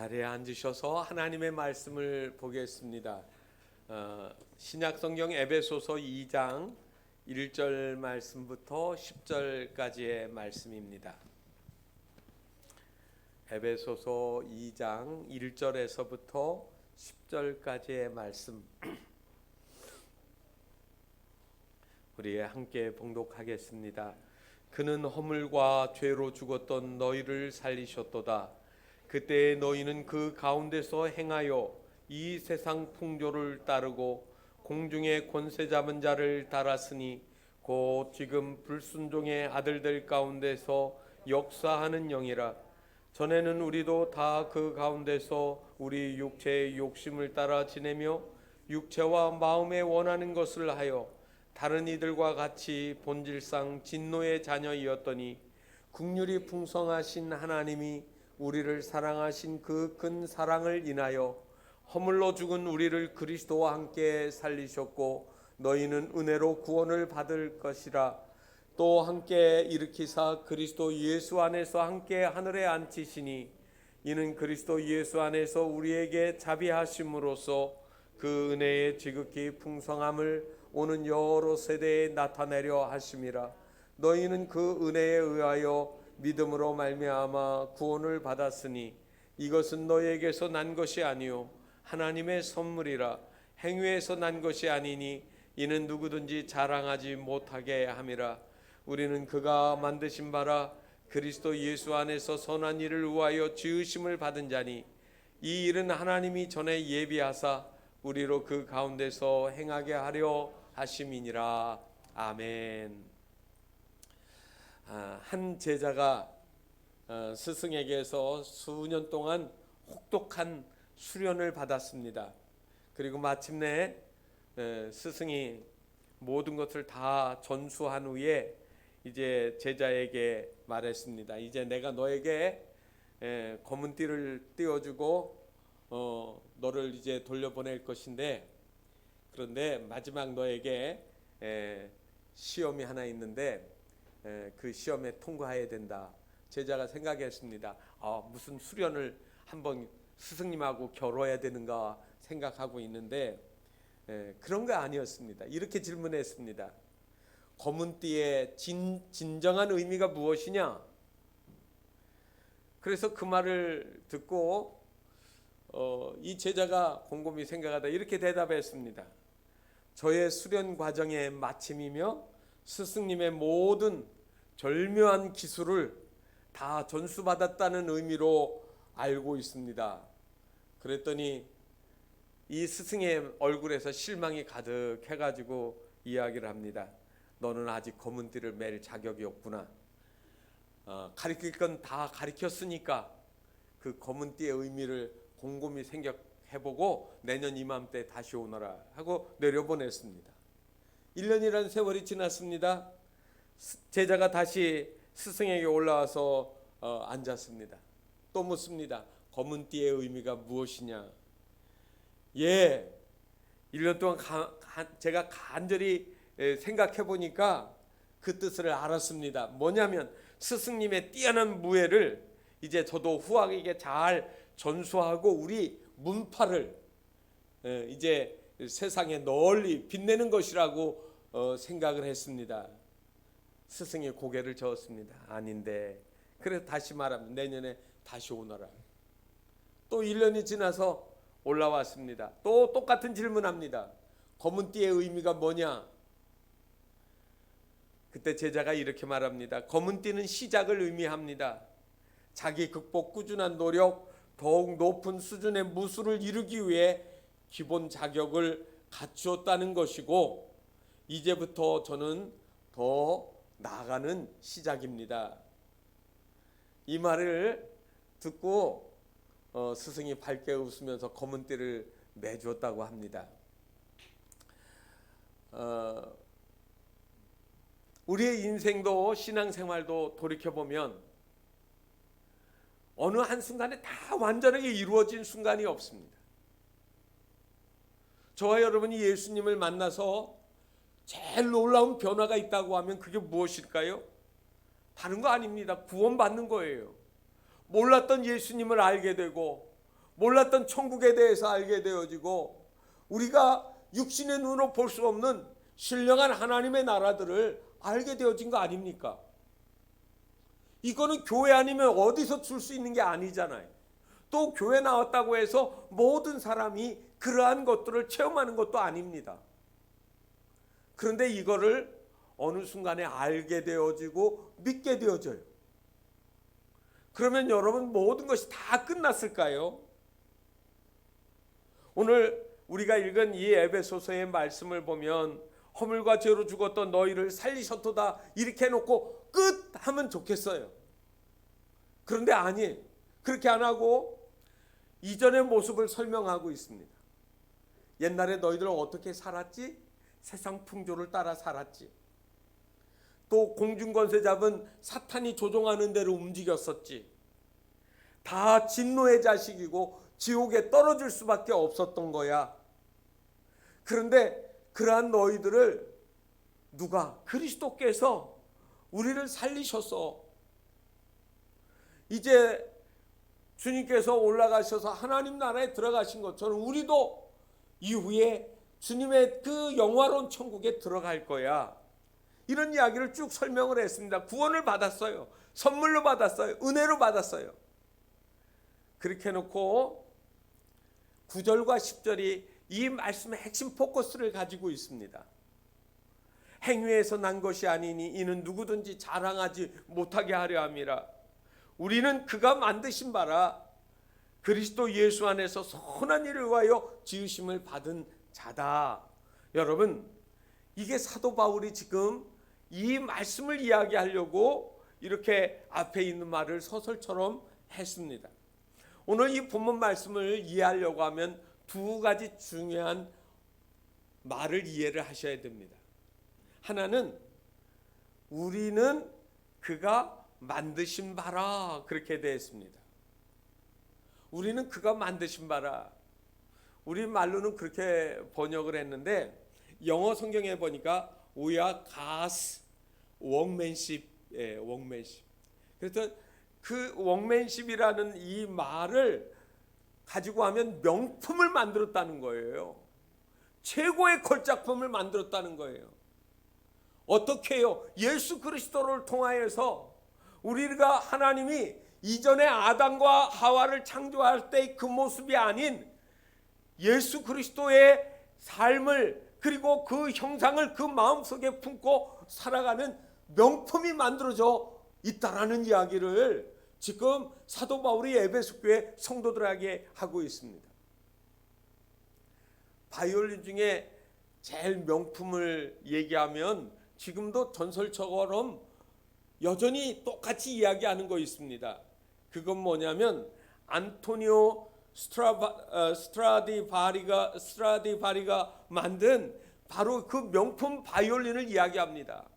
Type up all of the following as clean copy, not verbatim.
자리에 앉으셔서 하나님의 말씀을 보겠습니다. 신약성경 에베소서 2장 1절 말씀부터 10절까지의 말씀입니다. 에베소서 2장 1절에서부터 10절까지의 말씀 우리 함께 봉독하겠습니다. 그는 허물과 죄로 죽었던 너희를 살리셨도다. 그때 너희는 그 가운데서 행하여 이 세상 풍조를 따르고 공중의 권세 잡은 자를 따랐으니 곧 지금 불순종의 아들들 가운데서 역사하는 영이라. 전에는 우리도 다 그 가운데서 우리 육체의 욕심을 따라 지내며 육체와 마음에 원하는 것을 하여 다른 이들과 같이 본질상 진노의 자녀이었더니 긍휼이 풍성하신 하나님이 우리를 사랑하신 그 큰 사랑을 인하여 허물로 죽은 우리를 그리스도와 함께 살리셨고 너희는 은혜로 구원을 받을 것이라. 또 함께 일으키사 그리스도 예수 안에서 함께 하늘에 앉히시니 이는 그리스도 예수 안에서 우리에게 자비하심으로써 그 은혜의 지극히 풍성함을 오는 여러 세대에 나타내려 하심이라. 너희는 그 은혜에 의하여 믿음으로 말미암아 구원을 받았으니 이것은 너희에게서 난 것이 아니요 하나님의 선물이라. 행위에서 난 것이 아니니 이는 누구든지 자랑하지 못하게 함이라. 우리는 그가 만드신 바라 그리스도 예수 안에서 선한 일을 위하여 지으심을 받은 자니 이 일은 하나님이 전에 예비하사 우리로 그 가운데서 행하게 하려 하심이니라. 아멘. 한 제자가 스승에게서 수년 동안 혹독한 수련을 받았습니다. 그리고 마침내 스승이 모든 것을 다 전수한 후에 이제 제자에게 말했습니다. 이제 내가 너에게 검은 띠를 띄워주고 너를 이제 돌려보낼 것인데, 그런데 마지막 너에게 시험이 하나 있는데 그 시험에 통과해야 된다. 제자가 생각했습니다. 무슨 수련을 한번 스승님하고 겨뤄야 되는가 생각하고 있는데 그런 거 아니었습니다. 이렇게 질문했습니다. 검은 띠의 진정한 의미가 무엇이냐? 그래서 그 말을 듣고 이 제자가 곰곰이 생각하다 이렇게 대답했습니다. 저의 수련 과정의 마침이며 스승님의 모든 절묘한 기술을 다 전수받았다는 의미로 알고 있습니다. 그랬더니 이 스승의 얼굴에서 실망이 가득해가지고 이야기를 합니다. 너는 아직 검은 띠를 맬 자격이 없구나. 가르칠 건 다 가르쳤으니까 그 검은 띠의 의미를 곰곰이 생각해보고 내년 이맘때 다시 오너라 하고 내려보냈습니다. 1년이라는 세월이 지났습니다. 제자가 다시 스승에게 올라와서 앉았습니다. 또 묻습니다. 검은 띠의 의미가 무엇이냐? 1년 동안 제가 간절히 생각해 보니까 그 뜻을 알았습니다. 뭐냐면 스승님의 뛰어난 무예를 이제 저도 후학에게 잘 전수하고 우리 문파를 이제 세상에 널리 빛내는 것이라고 생각을 했습니다. 스승이 고개를 저었습니다. 아닌데. 그래서 다시 말합니다. 내년에 다시 오너라. 또 1년이 지나서 올라왔습니다. 또 똑같은 질문합니다. 검은 띠의 의미가 뭐냐? 그때 제자가 이렇게 말합니다. 검은 띠는 시작을 의미합니다. 자기 극복, 꾸준한 노력, 더욱 높은 수준의 무술을 이루기 위해 기본 자격을 갖추었다는 것이고 이제부터 저는 더 나아가는 시작입니다. 이 말을 듣고 스승이 밝게 웃으면서 검은 띠를 매주었다고 합니다. 우리의 인생도 신앙생활도 돌이켜보면 어느 한순간에 다 완전하게 이루어진 순간이 없습니다. 저와 여러분이 예수님을 만나서 제일 놀라운 변화가 있다고 하면 그게 무엇일까요? 다른 거 아닙니다. 구원받는 거예요. 몰랐던 예수님을 알게 되고 몰랐던 천국에 대해서 알게 되어지고 우리가 육신의 눈으로 볼 수 없는 신령한 하나님의 나라들을 알게 되어진 거 아닙니까? 이거는 교회 아니면 어디서 줄 수 있는 게 아니잖아요. 또 교회 나왔다고 해서 모든 사람이 그러한 것들을 체험하는 것도 아닙니다. 그런데 이거를 어느 순간에 알게 되어지고 믿게 되어져요. 그러면 여러분 모든 것이 다 끝났을까요? 오늘 우리가 읽은 이 에베소서의 말씀을 보면 허물과 죄로 죽었던 너희를 살리셨도다 이렇게 해놓고 끝 하면 좋겠어요. 그런데 아니에요. 그렇게 안 하고 이전의 모습을 설명하고 있습니다. 옛날에 너희들은 어떻게 살았지? 세상 풍조를 따라 살았지. 또 공중권세 잡은 사탄이 조종하는 대로 움직였었지. 다 진노의 자식이고 지옥에 떨어질 수밖에 없었던 거야. 그런데 그러한 너희들을 누가? 그리스도께서 우리를 살리셔서 이제 주님께서 올라가셔서 하나님 나라에 들어가신 것처럼 우리도 이후에 주님의 그 영화로운 천국에 들어갈 거야. 이런 이야기를 쭉 설명을 했습니다. 구원을 받았어요. 선물로 받았어요. 은혜로 받았어요. 그렇게 해놓고 9절과 10절이 이 말씀의 핵심 포커스를 가지고 있습니다. 행위에서 난 것이 아니니 이는 누구든지 자랑하지 못하게 하려 함이라. 우리는 그가 만드신 바라 그리스도 예수 안에서 선한 일을 위하여 지으심을 받은 자다. 여러분, 이게 사도 바울이 지금 이 말씀을 이야기하려고 이렇게 앞에 있는 말을 소설처럼 했습니다. 오늘 이 본문 말씀을 이해하려고 하면 두 가지 중요한 말을 이해를 하셔야 됩니다. 하나는 우리는 그가 만드신 바라 그렇게 되어 있습니다. 우리는 그가 만드신 바라. 우리 말로는 그렇게 번역을 했는데 영어 성경에 보니까 We are God's workmanship. workmanship. 그래서 그 workmanship이라는 이 말을 가지고 하면 명품을 만들었다는 거예요. 최고의 걸작품을 만들었다는 거예요. 어떻게 해요? 예수 그리스도를 통하여서 우리가 하나님이 이전에 아담과 하와를 창조할 때의 그 모습이 아닌 예수 그리스도의 삶을 그리고 그 형상을 그 마음속에 품고 살아가는 명품이 만들어져 있다라는 이야기를 지금 사도 바울이 에베소 교회 성도들에게 하고 있습니다. 바이올린 중에 제일 명품을 얘기하면 지금도 전설처럼 여전히 똑같이 이야기하는 거 있습니다. 그건 뭐냐면 안토니오 스트라디바리가 만든 바로 그 명품 바이올린을 이야기합니다.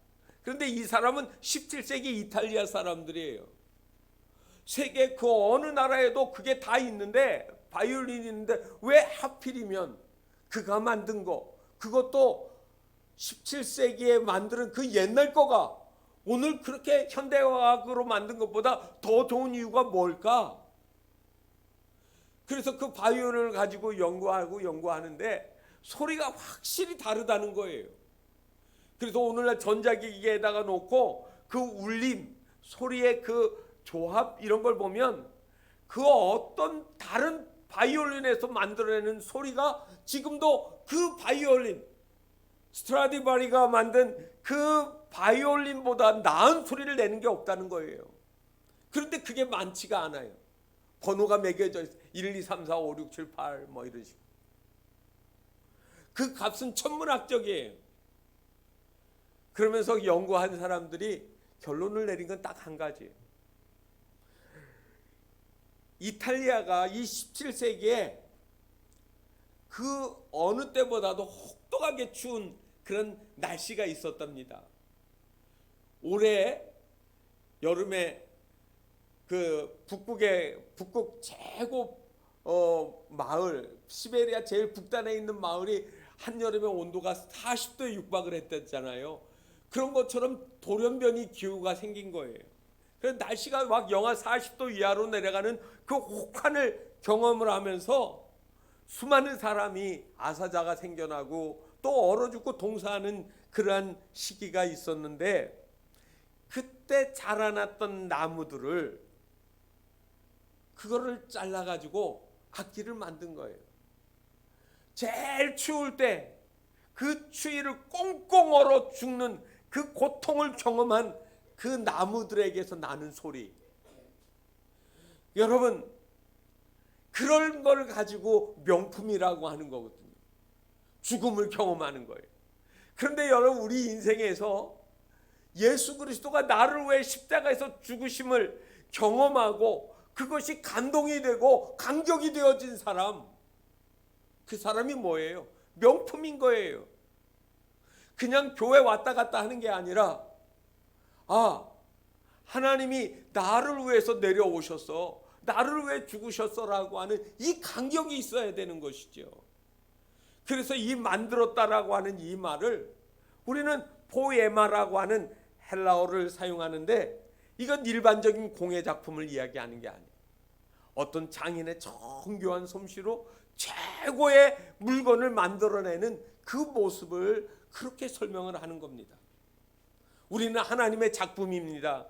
그런데 이 사람은 17세기 이탈리아 사람들이에요. 세계 그 어느 나라에도 그게 다 있는데 바이올린이 있는데 왜 하필이면 그가 만든 거 그것도 17세기에 만드는 그 옛날 거가 오늘 그렇게 현대과학으로 만든 것보다 더 좋은 이유가 뭘까? 그래서 그 바이올린을 가지고 연구하는데 소리가 확실히 다르다는 거예요. 그래서 오늘날 전자기기에다가 놓고 그 울림, 소리의 그 조합 이런 걸 보면 그 어떤 다른 바이올린에서 만들어내는 소리가 지금도 그 바이올린 스트라디바리가 만든 그 바이올린보다 나은 소리를 내는 게 없다는 거예요. 그런데 그게 많지가 않아요. 번호가 매겨져 있어요. 1, 2, 3, 4, 5, 6, 7, 8 뭐 이런 식으로. 그 값은 천문학적이에요. 그러면서 연구한 사람들이 결론을 내린 건 딱 한 가지예요. 이탈리아가 이 17세기에 그 어느 때보다도 혹독하게 추운 그런 날씨가 있었답니다. 올해 여름에 그 북극 최고 마을 시베리아 제일 북단에 있는 마을이 한여름에 온도가 40도에 육박을 했댔잖아요. 그런 것처럼 돌연변이 기후가 생긴 거예요. 그래서 날씨가 막 영하 40도 이하로 내려가는 그 혹한을 경험을 하면서 수많은 사람이 아사자가 생겨나고 또 얼어 죽고 동사하는 그러한 시기가 있었는데, 그때 자라났던 나무들을 그거를 잘라가지고 악기를 만든 거예요. 제일 추울 때 그 추위를 꽁꽁 얼어 죽는 그 고통을 경험한 그 나무들에게서 나는 소리. 여러분, 그런 걸 가지고 명품이라고 하는 거거든요. 죽음을 경험하는 거예요. 그런데 여러분, 우리 인생에서 예수 그리스도가 나를 위해 십자가에서 죽으심을 경험하고 그것이 감동이 되고 감격이 되어진 사람, 그 사람이 뭐예요? 명품인 거예요. 그냥 교회 왔다 갔다 하는 게 아니라, 하나님이 나를 위해서 내려오셔서 나를 위해 죽으셨어라고 하는 이 감격이 있어야 되는 것이죠. 그래서 이 만들었다라고 하는 이 말을 우리는 포에마라고 하는 헬라어를 사용하는데, 이건 일반적인 공예 작품을 이야기하는 게 아니에요. 어떤 장인의 정교한 솜씨로 최고의 물건을 만들어내는 그 모습을 그렇게 설명을 하는 겁니다. 우리는 하나님의 작품입니다.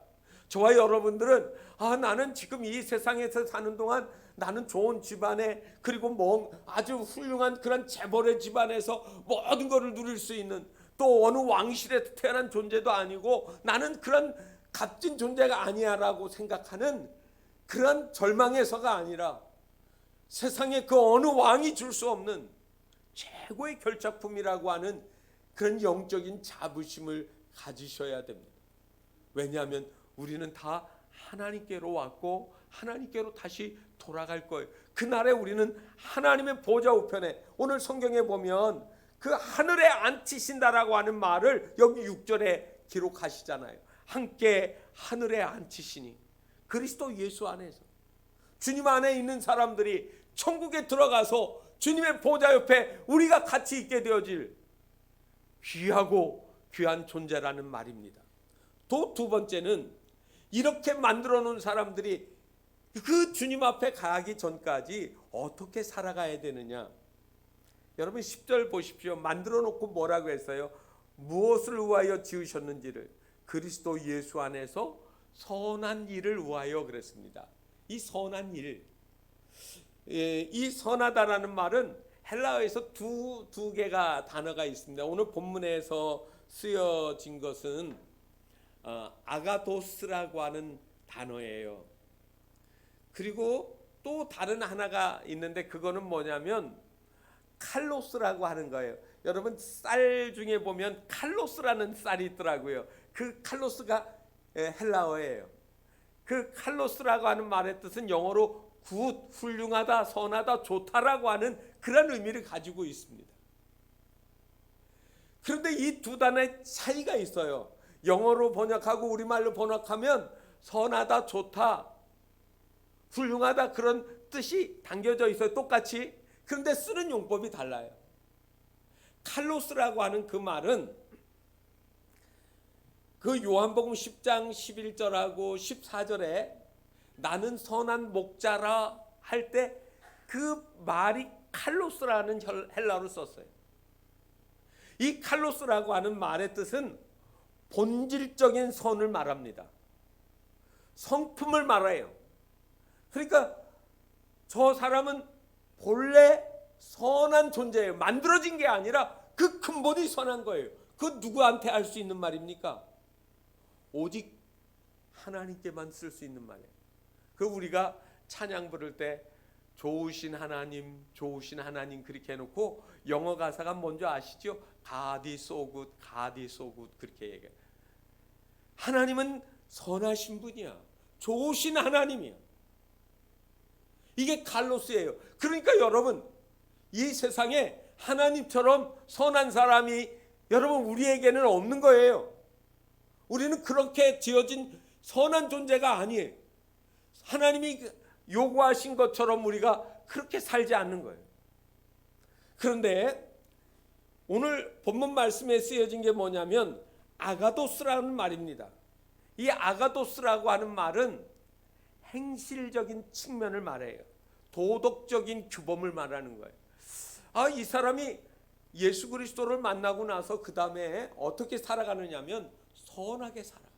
저와 여러분들은 나는 지금 이 세상에서 사는 동안 나는 좋은 집안에, 그리고 아주 훌륭한 그런 재벌의 집안에서 모든 것을 누릴 수 있는, 또 어느 왕실에서 태어난 존재도 아니고 나는 그런 값진 존재가 아니야 라고 생각하는 그런 절망에서가 아니라, 세상에 그 어느 왕이 줄 수 없는 최고의 결작품이라고 하는 그런 영적인 자부심을 가지셔야 됩니다. 왜냐하면 우리는 다 하나님께로 왔고 하나님께로 다시 돌아갈 거예요. 그날에 우리는 하나님의 보좌 우편에, 오늘 성경에 보면 그 하늘에 앉히신다라고 하는 말을 여기 6절에 기록하시잖아요. 함께 하늘에 앉히시니, 그리스도 예수 안에서 주님 안에 있는 사람들이 천국에 들어가서 주님의 보좌 옆에 우리가 같이 있게 되어질 귀하고 귀한 존재라는 말입니다. 또 두 번째는, 이렇게 만들어 놓은 사람들이 그 주님 앞에 가기 전까지 어떻게 살아가야 되느냐. 여러분 10절 보십시오. 만들어 놓고 뭐라고 했어요? 무엇을 위하여 지으셨는지를 그리스도 예수 안에서 선한 일을 위하여 그랬습니다. 이 선한 일, 이 선하다라는 말은 헬라어에서 두 개가 단어가 있습니다. 오늘 본문에서 쓰여진 것은 아가도스라고 하는 단어예요. 그리고 또 다른 하나가 있는데, 그거는 뭐냐면 칼로스라고 하는 거예요. 여러분 쌀 중에 보면 칼로스라는 쌀이 있더라고요. 그 칼로스가 헬라어예요. 그 칼로스라고 하는 말의 뜻은 영어로 굿, 훌륭하다, 선하다, 좋다라고 하는 그런 의미를 가지고 있습니다. 그런데 이 두 단어의 차이가 있어요. 영어로 번역하고 우리말로 번역하면 선하다, 좋다, 훌륭하다 그런 뜻이 담겨져 있어요. 똑같이. 그런데 쓰는 용법이 달라요. 칼로스라고 하는 그 말은 그 요한복음 10장 11절하고 14절에 나는 선한 목자라 할 때 그 말이 칼로스라는 헬라어를 썼어요. 이 칼로스라고 하는 말의 뜻은 본질적인 선을 말합니다. 성품을 말해요. 그러니까 저 사람은 본래 선한 존재예요. 만들어진 게 아니라 그 근본이 선한 거예요. 그 누구한테 할 수 있는 말입니까? 오직 하나님께만 쓸 수 있는 말이에요. 그 우리가 찬양 부를 때 좋으신 하나님, 좋으신 하나님 그렇게 해놓고 영어 가사가 뭔지 아시죠? God is so good, God is so good 그렇게 얘기해요. 하나님은 선하신 분이야. 좋으신 하나님이야. 이게 칼로스예요. 그러니까 여러분, 이 세상에 하나님처럼 선한 사람이 여러분 우리에게는 없는 거예요. 우리는 그렇게 지어진 선한 존재가 아니에요. 하나님이 요구하신 것처럼 우리가 그렇게 살지 않는 거예요. 그런데 오늘 본문 말씀에 쓰여진 게 뭐냐면 아가도스라는 말입니다. 이 아가도스라고 하는 말은 행실적인 측면을 말해요. 도덕적인 규범을 말하는 거예요. 이 사람이 예수 그리스도를 만나고 나서 그 다음에 어떻게 살아가느냐면 선하게 살아가는,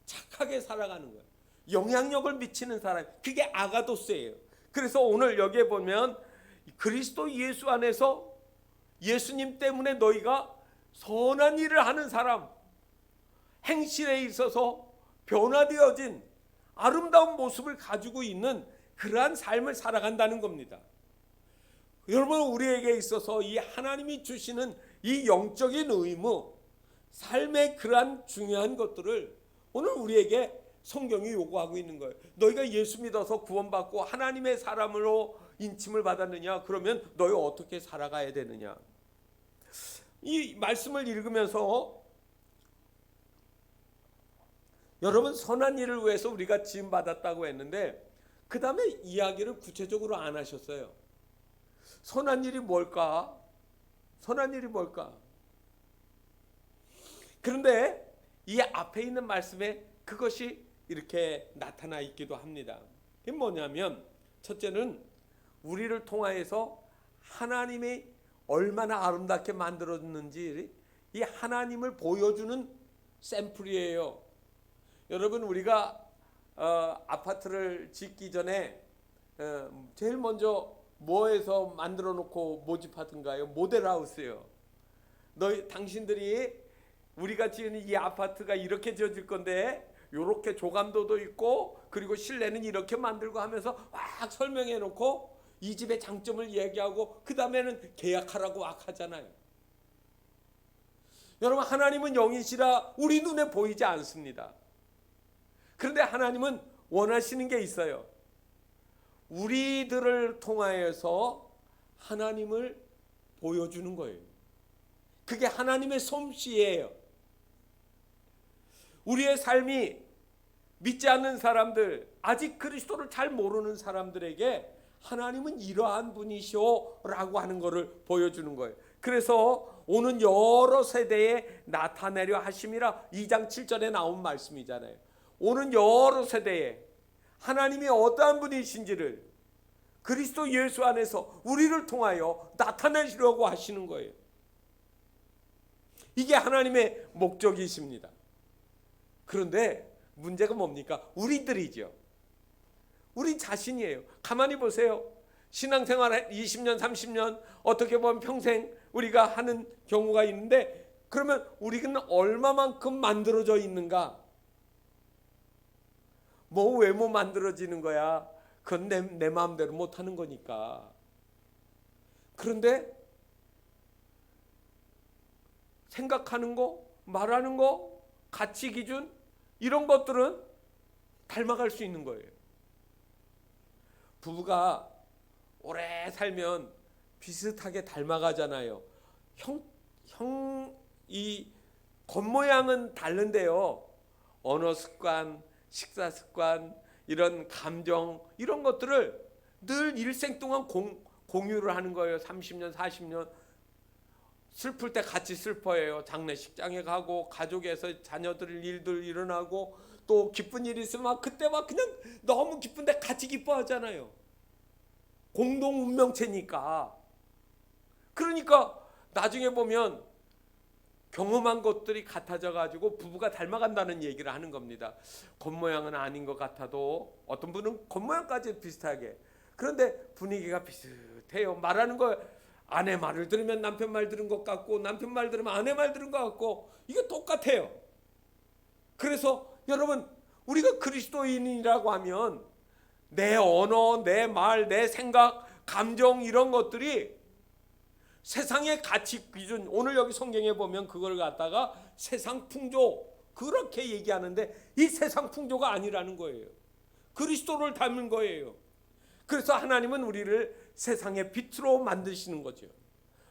착하게 살아가는 거예요. 영향력을 미치는 사람, 그게 아가도스예요. 그래서 오늘 여기에 보면 그리스도 예수 안에서 예수님 때문에 너희가 선한 일을 하는 사람, 행실에 있어서 변화되어진 아름다운 모습을 가지고 있는 그러한 삶을 살아간다는 겁니다. 여러분, 우리에게 있어서 이 하나님이 주시는 이 영적인 의무, 삶의 그러한 중요한 것들을 오늘 우리에게 성경이 요구하고 있는 거예요. 너희가 예수 믿어서 구원받고 하나님의 사람으로 인침을 받았느냐? 그러면 너희 어떻게 살아가야 되느냐? 이 말씀을 읽으면서 여러분, 선한 일을 위해서 우리가 지음 받았다고 했는데 그 다음에 이야기를 구체적으로 안 하셨어요. 선한 일이 뭘까? 선한 일이 뭘까? 그런데 이 앞에 있는 말씀에 그것이 이렇게 나타나 있기도 합니다. 그게 뭐냐면, 첫째는 우리를 통하여서 하나님이 얼마나 아름답게 만들었는지 이 하나님을 보여주는 샘플이에요. 여러분, 우리가 아파트를 짓기 전에 제일 먼저 뭐에서 만들어 놓고 모집하던가요? 모델하우스예요. 당신들이 우리가 지은 이 아파트가 이렇게 지어질 건데 이렇게 조감도도 있고 그리고 실내는 이렇게 만들고 하면서 막 설명해 놓고 이 집의 장점을 얘기하고 그 다음에는 계약하라고 막 하잖아요. 여러분, 하나님은 영이시라 우리 눈에 보이지 않습니다. 그런데 하나님은 원하시는 게 있어요. 우리들을 통하여서 하나님을 보여주는 거예요. 그게 하나님의 솜씨예요. 우리의 삶이 믿지 않는 사람들, 아직 그리스도를 잘 모르는 사람들에게 하나님은 이러한 분이시오라고 하는 것을 보여주는 거예요. 그래서 오는 여러 세대에 나타내려 하심이라 2장 7절에 나온 말씀이잖아요. 오는 여러 세대에 하나님이 어떠한 분이신지를 그리스도 예수 안에서 우리를 통하여 나타내시려고 하시는 거예요. 이게 하나님의 목적이십니다. 그런데 문제가 뭡니까? 우리들이죠. 우리 자신이에요. 가만히 보세요. 신앙생활 20년, 30년 어떻게 보면 평생 우리가 하는 경우가 있는데 그러면 우리는 얼마만큼 만들어져 있는가? 뭐 외모 만들어지는 거야? 그건 내 마음대로 못하는 거니까. 그런데 생각하는 거, 말하는 거, 가치 기준 이런 것들은 닮아갈 수 있는 거예요. 부부가 오래 살면 비슷하게 닮아가잖아요. 이 겉모양은 다른데요. 언어 습관, 식사 습관, 이런 감정, 이런 것들을 늘 일생 동안 공유를 하는 거예요. 30년, 40년. 슬플 때 같이 슬퍼해요. 장례식장에 가고 가족에서 자녀들 일들 일어나고 또 기쁜 일이 있으면 그때 막 그냥 너무 기쁜데 같이 기뻐하잖아요. 공동 운명체니까. 그러니까 나중에 보면 경험한 것들이 같아져 가지고 부부가 닮아간다는 얘기를 하는 겁니다. 겉모양은 아닌 것 같아도 어떤 분은 겉모양까지 비슷하게. 그런데 분위기가 비슷해요. 말하는 거 아내 말을 들으면 남편 말 들은 것 같고 남편 말 들으면 아내 말 들은 것 같고 이게 똑같아요. 그래서 여러분, 우리가 그리스도인이라고 하면 내 언어, 내 말, 내 생각, 감정 이런 것들이 세상의 가치 기준, 오늘 여기 성경에 보면 그걸 갖다가 세상 풍조 그렇게 얘기하는데 이 세상 풍조가 아니라는 거예요. 그리스도를 닮은 거예요. 그래서 하나님은 우리를 세상의 빛으로 만드시는 거죠.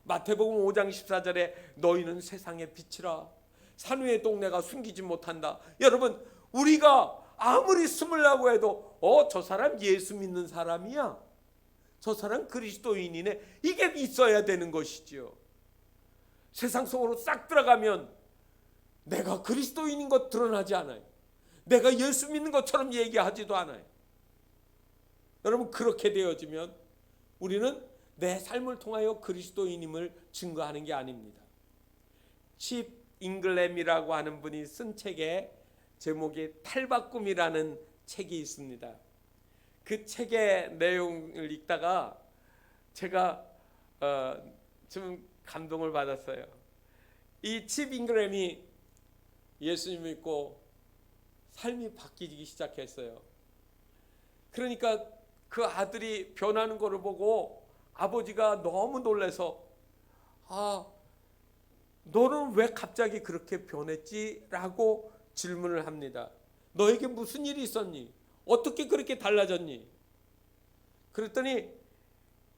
마태복음 5장 14절에 너희는 세상의 빛이라 산 위의 동네가 숨기지 못한다. 여러분, 우리가 아무리 숨으려고 해도 저 사람 예수 믿는 사람이야, 저 사람 그리스도인이네, 이게 있어야 되는 것이지요. 세상 속으로 싹 들어가면 내가 그리스도인인 것 드러나지 않아요. 내가 예수 믿는 것처럼 얘기하지도 않아요. 여러분, 그렇게 되어지면 우리는 내 삶을 통하여 그리스도인임을 증거하는 게 아닙니다. 칩 잉글램이라고 하는 분이 쓴 책에 제목이 탈바꿈이라는 책이 있습니다. 그 책의 내용을 읽다가 제가 좀 감동을 받았어요. 이 칩 잉글램이 예수님 믿고 삶이 바뀌기 시작했어요. 그러니까 그 아들이 변하는 것을 보고 아버지가 너무 놀라서 너는 왜 갑자기 그렇게 변했지? 라고 질문을 합니다. 너에게 무슨 일이 있었니? 어떻게 그렇게 달라졌니? 그랬더니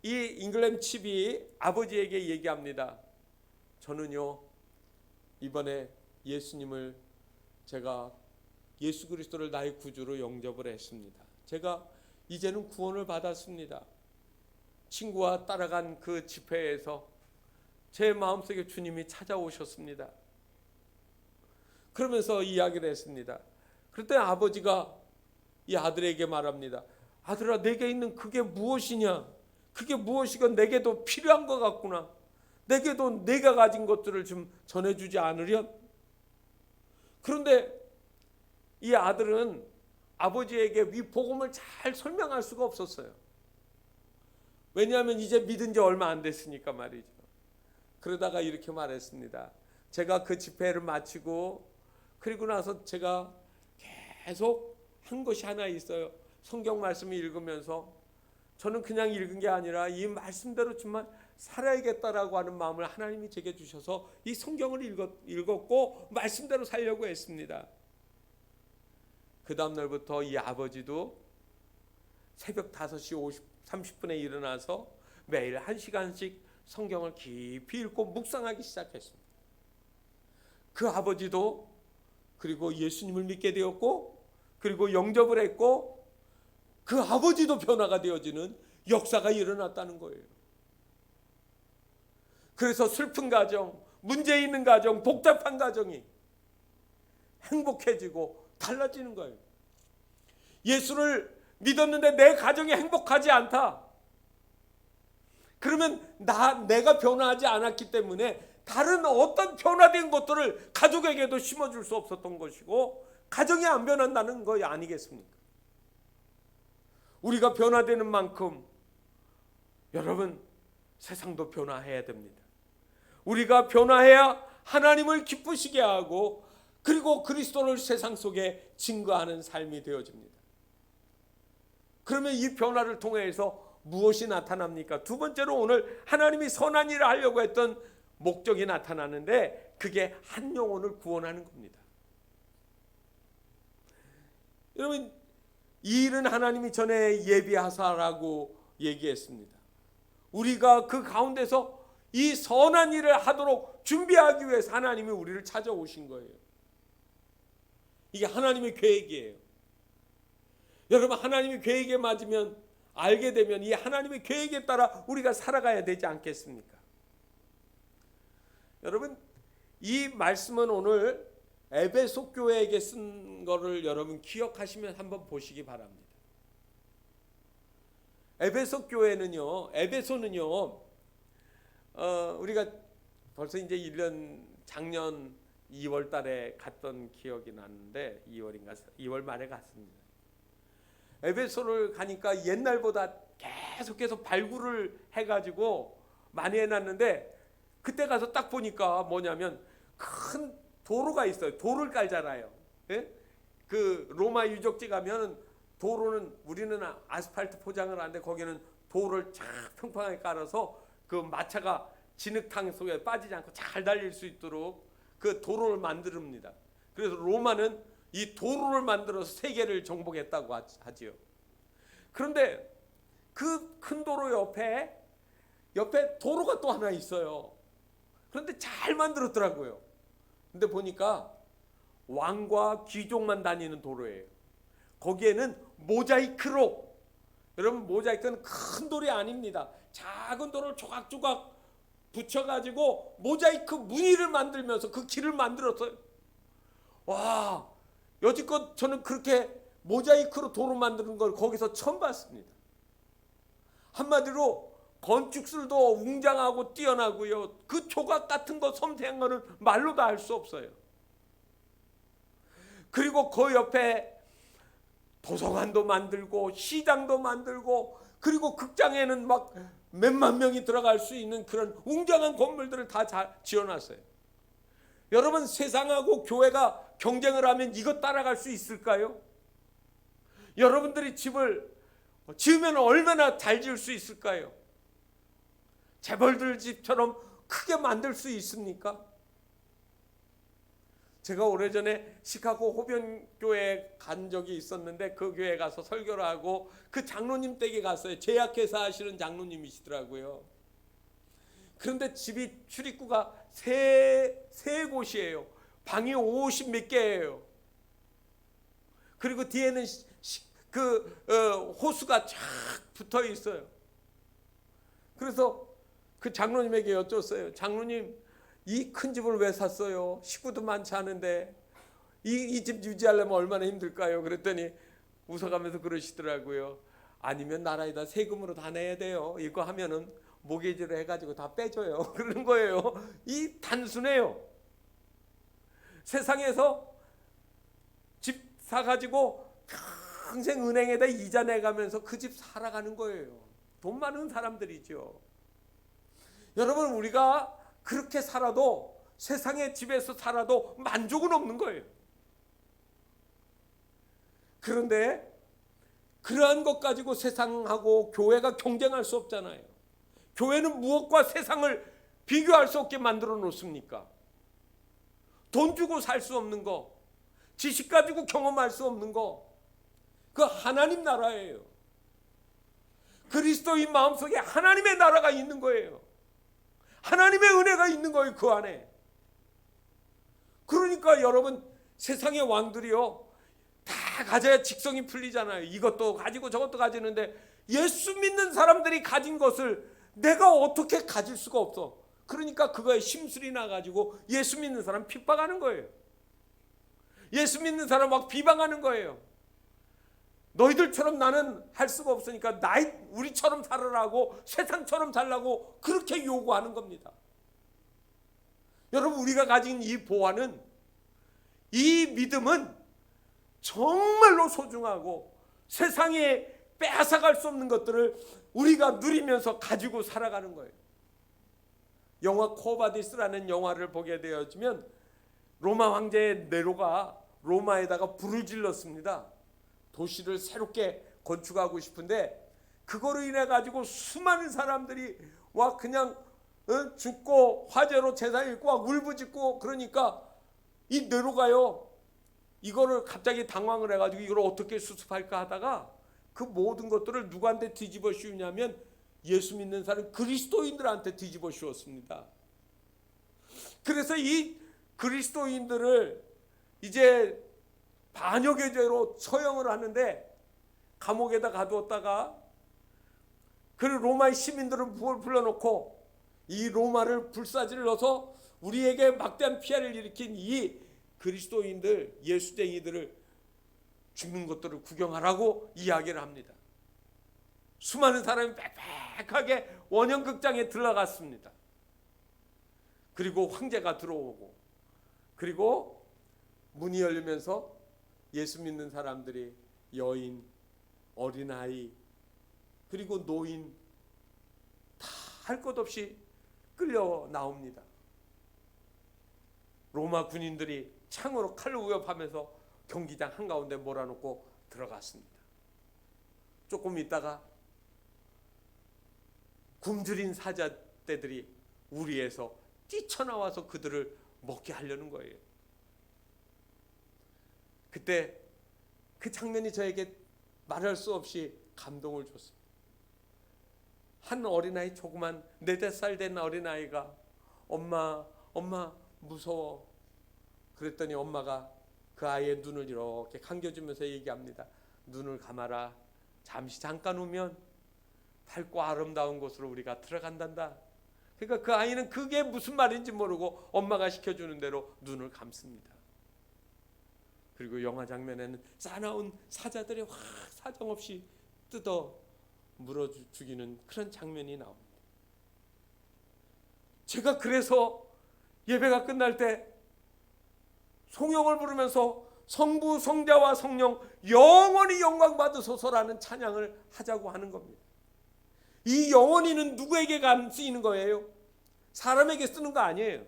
이 잉글램 칩이 아버지에게 얘기합니다. 저는요, 이번에 예수님을, 제가 예수 그리스도를 나의 구주로 영접을 했습니다. 제가 이제는 구원을 받았습니다. 친구와 따라간 그 집회에서 제 마음속에 주님이 찾아오셨습니다. 그러면서 이야기를 했습니다. 그랬더니 아버지가 이 아들에게 말합니다. 아들아, 내게 있는 그게 무엇이냐? 그게 무엇이건 내게도 필요한 것 같구나. 내게도 내가 가진 것들을 좀 전해주지 않으련? 그런데 이 아들은 아버지에게 이 복음을 잘 설명할 수가 없었어요. 왜냐하면 이제 믿은 지 얼마 안 됐으니까 말이죠. 그러다가 이렇게 말했습니다. 제가 그 집회를 마치고 그리고 나서 제가 계속 한 것이 하나 있어요. 성경 말씀을 읽으면서 저는 그냥 읽은 게 아니라 이 말씀대로 정말 살아야겠다라고 하는 마음을 하나님이 제게 주셔서 이 성경을 읽었고 말씀대로 살려고 했습니다. 그 다음 날부터 이 아버지도 새벽 5시 30분에 일어나서 매일 1시간씩 성경을 깊이 읽고 묵상하기 시작했습니다. 그 아버지도 그리고 예수님을 믿게 되었고 그리고 영접을 했고 그 아버지도 변화가 되어지는 역사가 일어났다는 거예요. 그래서 슬픈 가정, 문제 있는 가정, 복잡한 가정이 행복해지고 달라지는 거예요. 예수를 믿었는데 내 가정이 행복하지 않다. 그러면 내가 변화하지 않았기 때문에 다른 어떤 변화된 것들을 가족에게도 심어줄 수 없었던 것이고 가정이 안 변한다는 거 아니겠습니까? 우리가 변화되는 만큼 여러분 세상도 변화해야 됩니다. 우리가 변화해야 하나님을 기쁘시게 하고 그리고 그리스도를 세상 속에 증거하는 삶이 되어집니다. 그러면 이 변화를 통해서 무엇이 나타납니까? 두 번째로 오늘 하나님이 선한 일을 하려고 했던 목적이 나타나는데 그게 한 영혼을 구원하는 겁니다. 여러분 이 일은 하나님이 전에 예비하사라고 얘기했습니다. 우리가 그 가운데서 이 선한 일을 하도록 준비하기 위해서 하나님이 우리를 찾아오신 거예요. 이게 하나님의 계획이에요. 여러분 하나님의 계획에 맞으면 알게 되면 이 하나님의 계획에 따라 우리가 살아가야 되지 않겠습니까? 여러분 이 말씀은 오늘 에베소 교회에게 쓴 거를 여러분 기억하시면 한번 보시기 바랍니다. 에베소 교회는요, 에베소는요, 우리가 벌써 이제 1년 작년 2월 달에 갔던 기억이 나는데 2월 말에 갔습니다. 에베소를 가니까 옛날보다 계속해서 발굴을 해가지고 많이 해놨는데 그때 가서 딱 보니까 뭐냐면 큰 도로가 있어요. 도를 깔잖아요. 예? 그 로마 유적지 가면 도로는 우리는 아스팔트 포장을 하는데 거기는 도를 쫙 평평하게 깔아서 그 마차가 진흙탕 속에 빠지지 않고 잘 달릴 수 있도록 그 도로를 만듭니다. 그래서 로마는 이 도로를 만들어서 세계를 정복했다고 하지요. 그런데 그 큰 도로 옆에 도로가 또 하나 있어요. 그런데 잘 만들었더라고요. 근데 보니까 왕과 귀족만 다니는 도로예요. 거기에는 모자이크로, 여러분 모자이크는 큰 돌이 아닙니다. 작은 돌을 조각조각 붙여가지고 모자이크 무늬를 만들면서 그 길을 만들었어요. 와, 여지껏 저는 그렇게 모자이크로 도로 만드는 걸 거기서 처음 봤습니다. 한마디로 건축술도 웅장하고 뛰어나고요. 그 조각 같은 거 섬세한 거는 말로도 알 수 없어요. 그리고 그 옆에 도서관도 만들고 시장도 만들고, 그리고 극장에는 막 몇만 명이 들어갈 수 있는 그런 웅장한 건물들을 다 지어놨어요. 여러분, 세상하고 교회가 경쟁을 하면 이것 따라갈 수 있을까요? 여러분들이 집을 지으면 얼마나 잘 지을 수 있을까요? 재벌들 집처럼 크게 만들 수 있습니까? 제가 오래전에 시카고 호변교회에 간 적이 있었는데, 그 교회에 가서 설교를 하고 그 장로님 댁에 갔어요. 제약회사 하시는 장로님이시더라고요. 그런데 집이 출입구가 세 곳이에요. 방이 50 몇 개예요. 그리고 뒤에는 호수가 쫙 붙어 있어요. 그래서 그 장로님에게 여쭸어요. 장로님, 이 큰 집을 왜 샀어요? 식구도 많지 않은데 이 집 유지하려면 얼마나 힘들까요? 그랬더니 웃어가면서 그러시더라고요. 아니면 나라에다 세금으로 다 내야 돼요. 이거 하면은 모기지로 해가지고 다 빼줘요. 그러는 거예요. 이 단순해요. 세상에서 집 사가지고 평생 은행에다 이자 내가면서 그 집 살아가는 거예요. 돈 많은 사람들이죠. 여러분, 우리가 그렇게 살아도, 세상의 집에서 살아도 만족은 없는 거예요. 그런데 그러한 것 가지고 세상하고 교회가 경쟁할 수 없잖아요. 교회는 무엇과 세상을 비교할 수 없게 만들어 놓습니까? 돈 주고 살 수 없는 거, 지식 가지고 경험할 수 없는 거, 그 하나님 나라예요. 그리스도인 마음속에 하나님의 나라가 있는 거예요. 하나님의 은혜가 있는 거예요, 그 안에. 그러니까 여러분, 세상의 왕들이요, 다 가져야 직성이 풀리잖아요. 이것도 가지고 저것도 가지는데, 예수 믿는 사람들이 가진 것을 내가 어떻게 가질 수가 없어. 그러니까 그거에 심술이 나가지고 예수 믿는 사람 핍박하는 거예요. 예수 믿는 사람 막 비방하는 거예요. 너희들처럼 나는 할 수가 없으니까 우리처럼 살으라고, 세상처럼 살라고 그렇게 요구하는 겁니다. 여러분, 우리가 가진 이 보화는, 이 믿음은 정말로 소중하고 세상에 빼앗아갈 수 없는 것들을 우리가 누리면서 가지고 살아가는 거예요. 영화 코바디스라는 영화를 보게 되어지면, 로마 황제 네로가 로마에다가 불을 질렀습니다. 도시를 새롭게 건축하고 싶은데, 그거로 인해 가지고 수많은 사람들이 와 그냥 죽고 화재로 재산 잃고 울부짖고, 그러니까 이 네로가요, 이거를 갑자기 당황을 해가지고 이걸 어떻게 수습할까 하다가 그 모든 것들을 누구한테 뒤집어 씌우냐면 예수 믿는 사람 그리스도인들한테 뒤집어 씌웠습니다. 그래서 이 그리스도인들을 이제 반역의 죄로 처형을 하는데, 감옥에다 가두었다가 그 로마의 시민들을 불러놓고 이 로마를 불사질러서 우리에게 막대한 피해를 일으킨 이 그리스도인들, 예수쟁이들을 죽는 것들을 구경하라고 이야기를 합니다. 수많은 사람이 빽빽하게 원형극장에 들어갔습니다. 그리고 황제가 들어오고, 그리고 문이 열리면서 예수 믿는 사람들이 여인, 어린아이, 그리고 노인 다 할 것 없이 끌려 나옵니다. 로마 군인들이 창으로 칼로 위협하면서 경기장 한가운데 몰아놓고 들어갔습니다. 조금 있다가 굶주린 사자떼들이 우리에서 뛰쳐나와서 그들을 먹게 하려는 거예요. 그때 그 장면이 저에게 말할 수 없이 감동을 줬습니다. 한 어린아이, 조그만 4-5살 된 어린아이가 엄마 무서워. 그랬더니 엄마가 그 아이의 눈을 이렇게 감겨주면서 얘기합니다. 눈을 감아라. 잠깐 오면 밝고 아름다운 곳으로 우리가 들어간단다. 그러니까 그 아이는 그게 무슨 말인지 모르고 엄마가 시켜주는 대로 눈을 감습니다. 그리고 영화 장면에는 싸나운 사자들이 확 사정없이 뜯어 물어 죽이는 그런 장면이 나옵니다. 제가 그래서 예배가 끝날 때 성령을 부르면서 성부, 성자와 성령 영원히 영광 받으소서라는 찬양을 하자고 하는 겁니다. 이 영원히는 누구에게 쓰이는 거예요? 사람에게 쓰는 거 아니에요.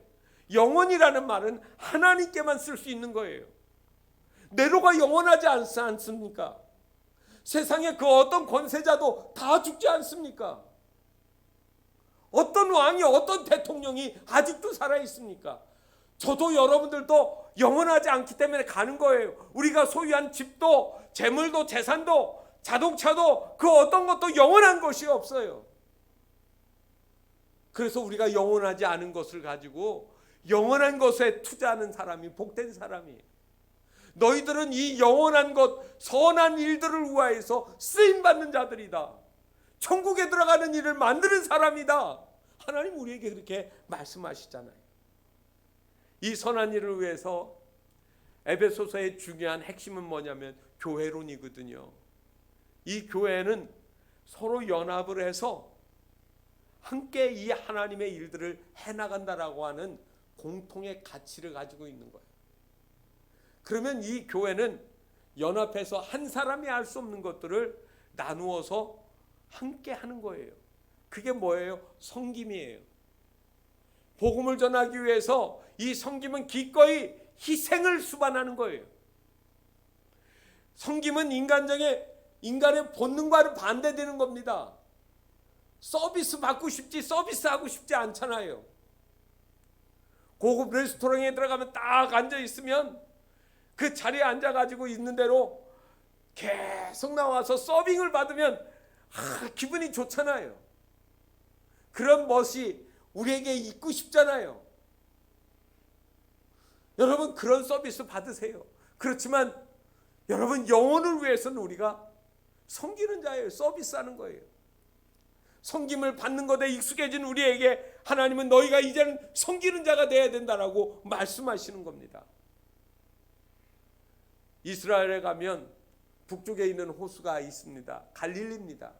영원이라는 말은 하나님께만 쓸 수 있는 거예요. 내로가 영원하지 않습니까? 세상에 그 어떤 권세자도 다 죽지 않습니까? 어떤 왕이, 어떤 대통령이 아직도 살아있습니까? 저도 여러분들도 영원하지 않기 때문에 가는 거예요. 우리가 소유한 집도, 재물도, 재산도, 자동차도 그 어떤 것도 영원한 것이 없어요. 그래서 우리가 영원하지 않은 것을 가지고 영원한 것에 투자하는 사람이 복된 사람이에요. 너희들은 이 영원한 것, 선한 일들을 위하여서 쓰임받는 자들이다. 천국에 들어가는 일을 만드는 사람이다. 하나님 우리에게 그렇게 말씀하시잖아요. 이 선한 일을 위해서 에베소서의 중요한 핵심은 뭐냐면 교회론이거든요. 이 교회는 서로 연합을 해서 함께 이 하나님의 일들을 해나간다라고 하는 공통의 가치를 가지고 있는 거예요. 그러면 이 교회는 연합해서 한 사람이 할 수 없는 것들을 나누어서 함께 하는 거예요. 그게 뭐예요? 성김이에요. 복음을 전하기 위해서 이 성김은 기꺼이 희생을 수반하는 거예요. 성김은 인간의 본능과는 반대되는 겁니다. 서비스 받고 싶지 서비스하고 싶지 않잖아요. 고급 레스토랑에 들어가면 딱 앉아 있으면 그 자리에 앉아가지고 있는 대로 계속 나와서 서빙을 받으면 기분이 좋잖아요. 그런 멋이 우리에게 있고 싶잖아요. 여러분 그런 서비스 받으세요. 그렇지만 여러분 영혼을 위해서는 우리가 섬기는 자예요. 서비스하는 거예요. 섬김을 받는 것에 익숙해진 우리에게 하나님은 너희가 이제는 섬기는 자가 되어야 된다라고 말씀하시는 겁니다. 이스라엘에 가면 북쪽에 있는 호수가 있습니다. 갈릴리입니다.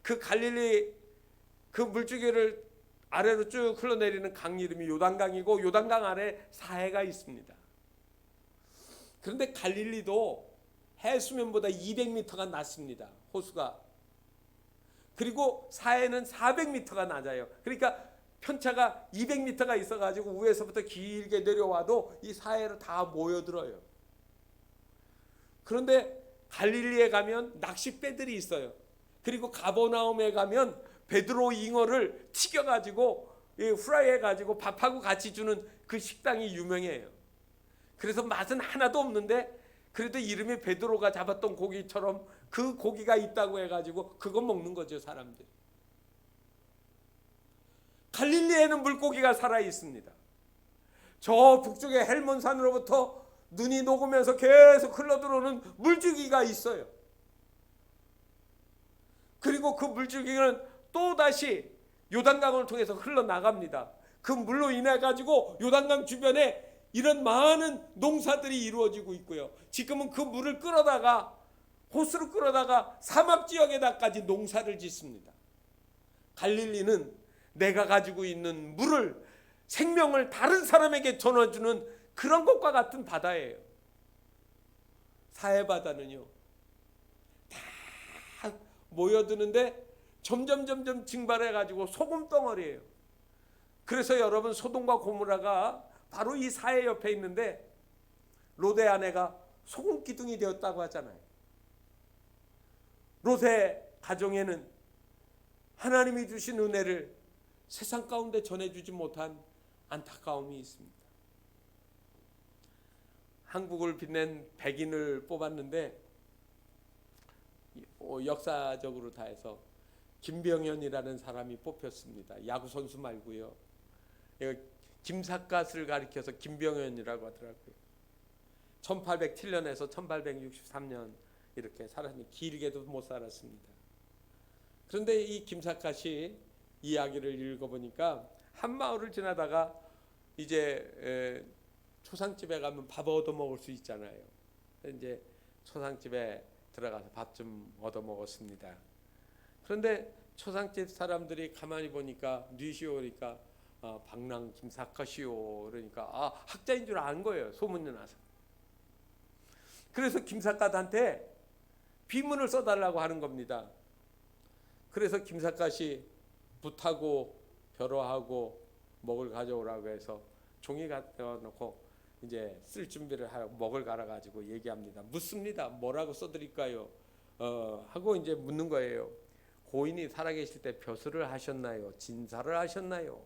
그 갈릴리 그 물줄기를 아래로 쭉 흘러내리는 강 이름이 요단강이고 요단강 아래 사해가 있습니다. 그런데 갈릴리도 해수면보다 200m가 낮습니다. 호수가. 그리고 사해는 400m가 낮아요. 그러니까 편차가 200m가 있어가지고 위에서부터 길게 내려와도 이 사해로 다 모여들어요. 그런데 갈릴리에 가면 낚싯배들이 있어요. 그리고 가버나움에 가면 베드로 잉어를 튀겨가지고 후라이 해가지고 밥하고 같이 주는 그 식당이 유명해요. 그래서 맛은 하나도 없는데 그래도 이름이 베드로가 잡았던 고기처럼 그 고기가 있다고 해가지고 그거 먹는 거죠, 사람들. 갈릴리에는 물고기가 살아 있습니다. 저 북쪽의 헬몬산으로부터 눈이 녹으면서 계속 흘러들어오는 물줄기가 있어요. 그리고 그 물줄기는 또다시 요단강을 통해서 흘러나갑니다. 그 물로 인해 가지고 요단강 주변에 이런 많은 농사들이 이루어지고 있고요. 지금은 그 물을 끌어다가 호수로 끌어다가 사막 지역에다까지 농사를 짓습니다. 갈릴리는 내가 가지고 있는 물을 생명을 다른 사람에게 전해주는 그런 것과 같은 바다예요. 사해바다는요 다 모여드는데 점점 증발해가지고 소금덩어리예요. 그래서 여러분 소돔과 고모라가 바로 이 사해 옆에 있는데 롯의 아내가 소금 기둥이 되었다고 하잖아요. 롯의 가정에는 하나님이 주신 은혜를 세상 가운데 전해주지 못한 안타까움이 있습니다. 한국을 빛낸 백인을 뽑았는데 역사적으로 다 해서 김병현이라는 사람이 뽑혔습니다. 야구 선수 말고요. 김삿갓을 가리켜서 김병현이라고 하더라고요. 1807년에서 1863년 이렇게 살았는데 길게도 못 살았습니다. 그런데 이 김삿갓이 이야기를 읽어보니까 한 마을을 지나다가 이제 초상집에 가면 밥 얻어 먹을 수 있잖아요. 이제 초상집에 들어가서 밥 좀 얻어 먹었습니다. 그런데 초상집 사람들이 가만히 보니까 뉘시오니까 방랑 김사컷이요. 그러니까 학자인 줄 안 거예요. 소문이 나서. 그래서 김삿갓한테 비문을 써달라고 하는 겁니다. 그래서 김삿갓이 붓하고 벼로하고 먹을 가져오라고 해서 종이 갖다 놓고 이제 쓸 준비를 하고 먹을 갈아가지고 얘기합니다. 묻습니다. 뭐라고 써드릴까요? 하고 이제 묻는 거예요. 고인이 살아계실 때 벼슬을 하셨나요? 진사를 하셨나요?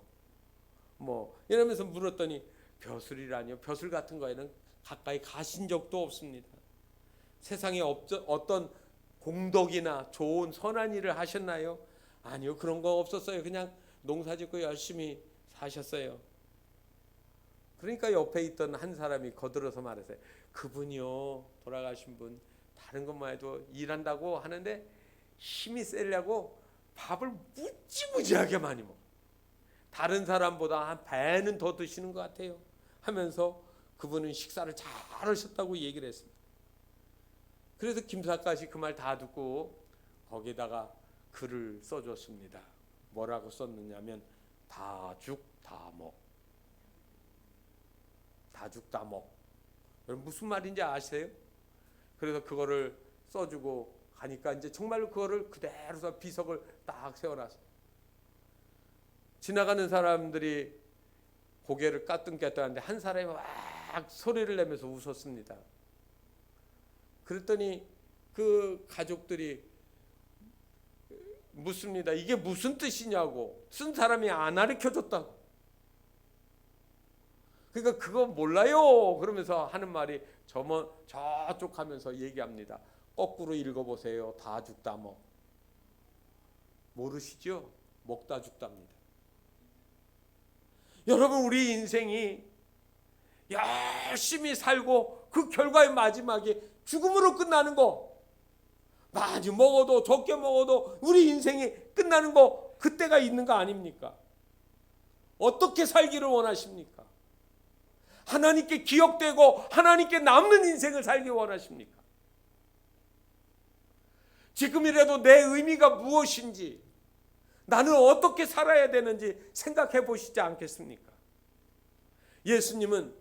뭐 이러면서 물었더니 벼슬이라니요? 벼슬 같은 거에는 가까이 가신 적도 없습니다. 세상에 어떤 공덕이나 좋은 선한 일을 하셨나요? 아니요, 그런 거 없었어요. 그냥 농사짓고 열심히 사셨어요. 그러니까 옆에 있던 한 사람이 거들어서 말했어요. 그분이요, 돌아가신 분 다른 것만 해도 일한다고 하는데 힘이 세려고 밥을 무지무지하게 많이 먹어요. 다른 사람보다 한 배는 더 드시는 것 같아요 하면서 그분은 식사를 잘 하셨다고 얘기를 했습니다. 그래서 김삿갓이 그 말 다 듣고 거기다가 글을 써줬습니다. 뭐라고 썼느냐면 다죽다먹. 다죽다먹. 여러분 무슨 말인지 아세요? 그래서 그거를 써주고 가니까 이제 정말로 그거를 그대로 비석을 딱 세워놨어요. 지나가는 사람들이 고개를 까뚱까뚱하는데 한 사람이 막 소리를 내면서 웃었습니다. 그랬더니 그 가족들이 묻습니다. 이게 무슨 뜻이냐고. 쓴 사람이 안 가르쳐줬다고. 그러니까 그거 몰라요 그러면서 하는 말이 저쪽 하면서 얘기합니다. 거꾸로 읽어보세요. 다 죽다 먹. 모르시죠? 먹다 죽답니다. 여러분 우리 인생이 열심히 살고 그 결과의 마지막이 죽음으로 끝나는 거, 많이 먹어도 적게 먹어도 우리 인생이 끝나는 거, 그때가 있는 거 아닙니까? 어떻게 살기를 원하십니까? 하나님께 기억되고 하나님께 남는 인생을 살기 원하십니까? 지금이라도 내 의미가 무엇인지, 나는 어떻게 살아야 되는지 생각해 보시지 않겠습니까? 예수님은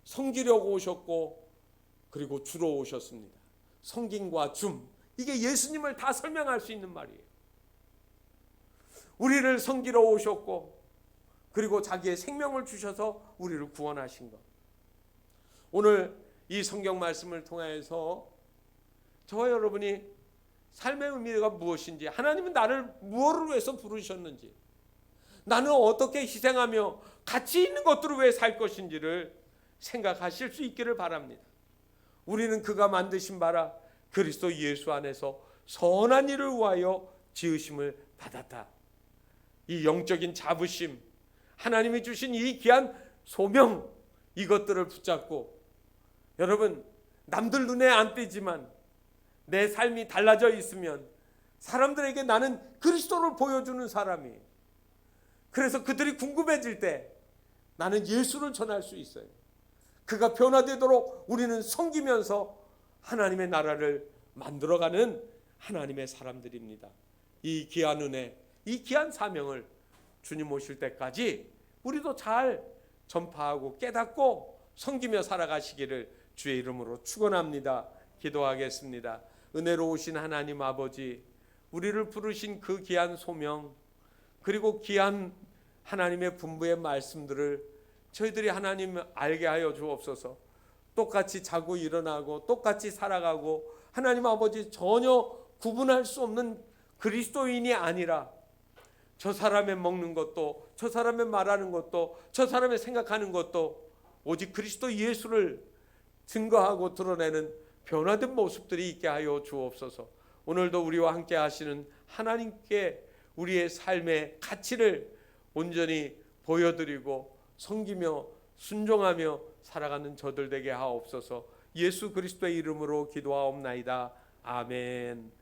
섬기려고 오셨고 그리고 주로 오셨습니다. 섬김과 줌, 이게 예수님을 다 설명할 수 있는 말이에요. 우리를 섬기러 오셨고 그리고 자기의 생명을 주셔서 우리를 구원하신 것. 오늘 이 성경 말씀을 통해서 저와 여러분이 삶의 의미가 무엇인지, 하나님은 나를 무엇을 위해서 부르셨는지, 나는 어떻게 희생하며 가치 있는 것들을 왜 살 것인지를 생각하실 수 있기를 바랍니다. 우리는 그가 만드신 바라 그리스도 예수 안에서 선한 일을 위하여 지으심을 받았다. 이 영적인 자부심, 하나님이 주신 이 귀한 소명, 이것들을 붙잡고, 여러분 남들 눈에 안 띄지만 내 삶이 달라져 있으면 사람들에게 나는 그리스도를 보여주는 사람이에요. 그래서 그들이 궁금해질 때 나는 예수를 전할 수 있어요. 그가 변화되도록 우리는 섬기면서 하나님의 나라를 만들어가는 하나님의 사람들입니다. 이 귀한 은혜, 이 귀한 사명을 주님 오실 때까지 우리도 잘 전파하고 깨닫고 섬기며 살아가시기를 주의 이름으로 축원합니다. 기도하겠습니다. 은혜로우신 하나님 아버지, 우리를 부르신 그 귀한 소명, 그리고 귀한 하나님의 분부의 말씀들을 저희들이 하나님 알게 하여 주옵소서. 똑같이 자고 일어나고 똑같이 살아가고 하나님 아버지 전혀 구분할 수 없는 그리스도인이 아니라 저 사람의 먹는 것도, 저 사람의 말하는 것도, 저 사람의 생각하는 것도 오직 그리스도 예수를 증거하고 드러내는 변화된 모습들이 있게 하여 주옵소서. 오늘도 우리와 함께 하시는 하나님께 우리의 삶의 가치를 온전히 보여드리고 섬기며 순종하며 살아가는 저들 되게 하옵소서. 예수 그리스도의 이름으로 기도하옵나이다. 아멘.